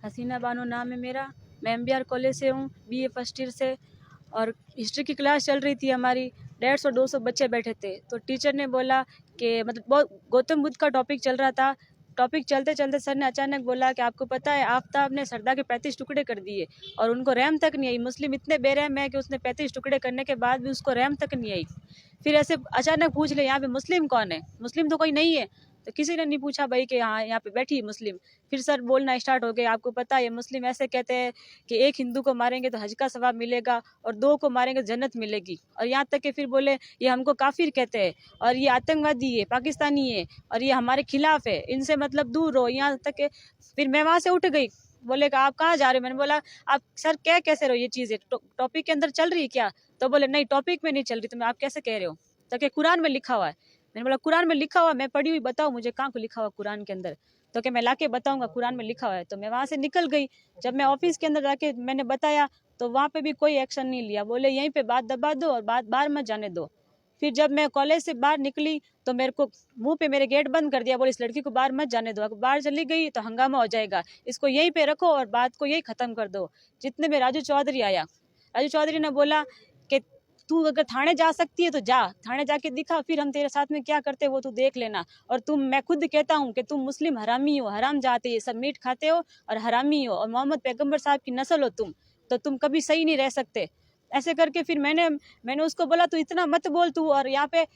हसीना बानो नाम है मेरा। मैं MBR कॉलेज से हूँ, BA फर्स्ट ईयर से। और हिस्ट्री की क्लास चल रही थी हमारी, 150-200 बच्चे बैठे थे। तो टीचर ने बोला कि मतलब बहुत गौतम बुद्ध का टॉपिक चल रहा था। टॉपिक चलते चलते सर ने अचानक बोला कि आपको पता है आफताब ने सरदार के 35 टुकड़े कर दिए और उनको रहम तक नहीं आई। मुस्लिम इतने बेरहम है कि उसने 35 टुकड़े करने के बाद भी उसको रहम तक नहीं आई। फिर ऐसे अचानक पूछ ले यहाँ पे मुस्लिम कौन है, मुस्लिम तो कोई नहीं है। तो किसी ने नहीं पूछा भाई कि हाँ यहाँ पे बैठी मुस्लिम। फिर सर बोलना स्टार्ट हो गए, आपको पता है मुस्लिम ऐसे कहते हैं कि एक हिंदू को मारेंगे तो हज का सवाब मिलेगा और 2 को मारेंगे जन्नत मिलेगी। और यहाँ तक कि फिर बोले ये हमको काफिर कहते हैं और ये आतंकवादी है, पाकिस्तानी है और ये हमारे खिलाफ है, इनसे मतलब दूर रहो। यहाँ तक के फिर मैं वहां से उठ गई। बोले कि आप कहाँ जा रहे हो? मैंने बोला आप सर क्या कैसे रहो, ये चीज़ टॉपिक के अंदर चल रही है क्या? तो बोले नहीं टॉपिक में नहीं चल रही। तो मैं आप कैसे कह रहे हो? तो कि कुरान में लिखा हुआ है। मैंने बोला कुरान में लिखा हुआ, मैं पढ़ी हुई बताओ मुझे कहाँ को लिखा हुआ कुरान के अंदर। तो कि मैं लाके बताऊंगा कुरान में लिखा हुआ है। तो मैं वहां से निकल गई। जब मैं ऑफिस के अंदर जाके मैंने बताया तो वहां पे भी कोई एक्शन नहीं लिया। बोले यहीं पे बात दबा दो और बात बाहर मत जाने दो। फिर जब मैं कॉलेज से बाहर निकली तो मेरे को मुंह पे मेरे गेट बंद कर दिया। बोले इस लड़की को बाहर मत जाने दो, अगर बाहर चली गई तो हंगामा हो जाएगा, इसको यहीं पे रखो और बात को यही खत्म कर दो। जितने में राजू चौधरी आया, राजू चौधरी ने बोला कि तू अगर थाने जा सकती है तो जा, थाने जाके दिखा, फिर हम तेरे साथ में क्या करते वो तू देख लेना। और तुम, मैं खुद कहता हूँ कि तुम मुस्लिम हरामी हो, हराम जाते, ये सब मीट खाते हो और हरामी हो और मोहम्मद पैगंबर साहब की नस्ल हो तुम, तो तुम कभी सही नहीं रह सकते। ऐसे करके फिर मैंने उसको बोला तू इतना मत बोल तू, और यहाँ पे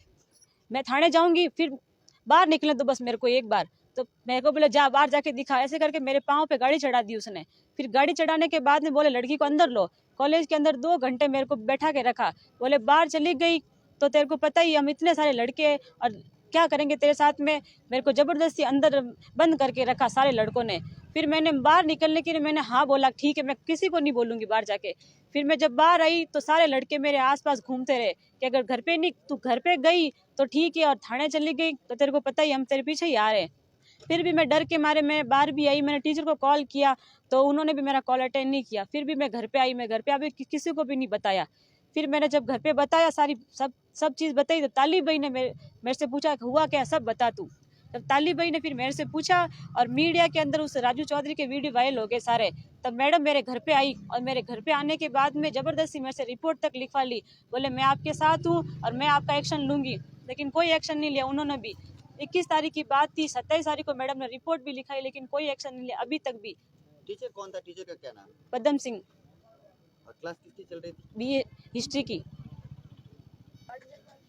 मैं थाने जाऊंगी, फिर बाहर निकले तो बस मेरे को एक बार। तो मेरे को बोले जा बाहर जाके दिखा। ऐसे करके मेरे पाँव पे गाड़ी चढ़ा दी उसने। फिर गाड़ी चढ़ाने के बाद में बोले लड़की को अंदर लो। कॉलेज के अंदर 2 घंटे मेरे को बैठा के रखा। बोले बाहर चली गई तो तेरे को पता ही हम इतने सारे लड़के और क्या करेंगे तेरे साथ में। मेरे को जबरदस्ती अंदर बंद करके रखा सारे लड़कों ने। फिर मैंने बाहर निकलने के लिए मैंने हाँ बोला ठीक है मैं किसी को नहीं बोलूंगी बाहर जाके। फिर मैं जब बाहर आई तो सारे लड़के मेरे आसपास घूमते रहे कि अगर घर पे नहीं, तू घर पे गई तो ठीक है और थाने चली गई तो तेरे को पता ही हम तेरे पीछे ही आ रहे हैं। फिर भी मैं डर के मारे मैं बाहर भी आई, मैंने टीचर को कॉल किया तो उन्होंने भी मेरा कॉल अटेंड नहीं किया। फिर भी मैं घर पे आई, मैं घर पे अभी किसी को भी नहीं बताया। फिर मैंने जब घर पे बताया सारी सब चीज़ बताई तो तालिब भाई ने मेरे से पूछा हुआ क्या, सब बता तू। तब तालिब भाई ने फिर मेरे से पूछा और मीडिया के अंदर उस राजू चौधरी के वीडियो वायरल हो गए सारे। तब मैडम मेरे घर पे आई और मेरे घर पे आने के बाद में ज़बरदस्ती मेरे से रिपोर्ट तक लिखवा ली। बोले मैं आपके साथ हूँ और मैं आपका एक्शन लूँगी, लेकिन कोई एक्शन नहीं लिया उन्होंने भी। 21 तारीख की बात थी, 27 तारीख को मैडम ने रिपोर्ट भी लिखाई लेकिन कोई एक्शन नहीं लिया अभी तक भी। टीचर कौन था? टीचर का क्या नाम? पदम सिंह। और क्लास किसकी चल रही थी? BA हिस्ट्री की।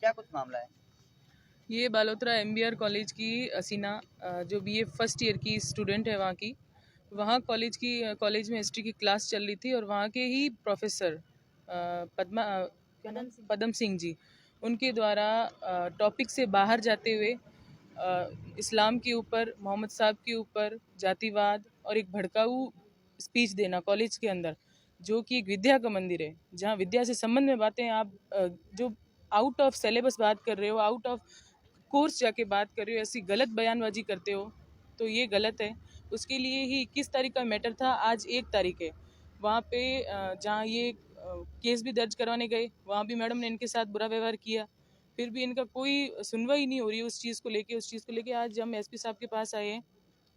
क्या कुछ मामला है? ये बालोतरा MBR कॉलेज की हसीना जो BA फर्स्ट ईयर की स्टूडेंट है वहाँ की, वहाँ कॉलेज में हिस्ट्री की क्लास चल रही थी और वहाँ के ही प्रोफेसर पदम सिंह जी, उनके द्वारा टॉपिक से बाहर जाते हुए इस्लाम के ऊपर, मोहम्मद साहब के ऊपर, जातिवाद और एक भड़काऊ स्पीच देना कॉलेज के अंदर, जो कि एक विद्या का मंदिर है जहाँ विद्या से संबंध में बातें आप जो आउट ऑफ सिलेबस बात कर रहे हो, आउट ऑफ कोर्स जाके बात कर रहे हो, ऐसी गलत बयानबाजी करते हो तो ये गलत है। उसके लिए ही 21 तारीख का मैटर था, आज 1 तारीख है। वहाँ पे जहाँ ये केस भी दर्ज करवाने गए वहाँ भी मैडम ने इनके साथ बुरा व्यवहार किया, फिर भी इनका कोई सुनवाई नहीं हो रही उस चीज़ को लेके आज हम SP साहब के पास आए हैं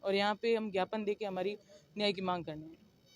और यहाँ पे हम ज्ञापन दे के हमारी न्याय की मांग करने हैं।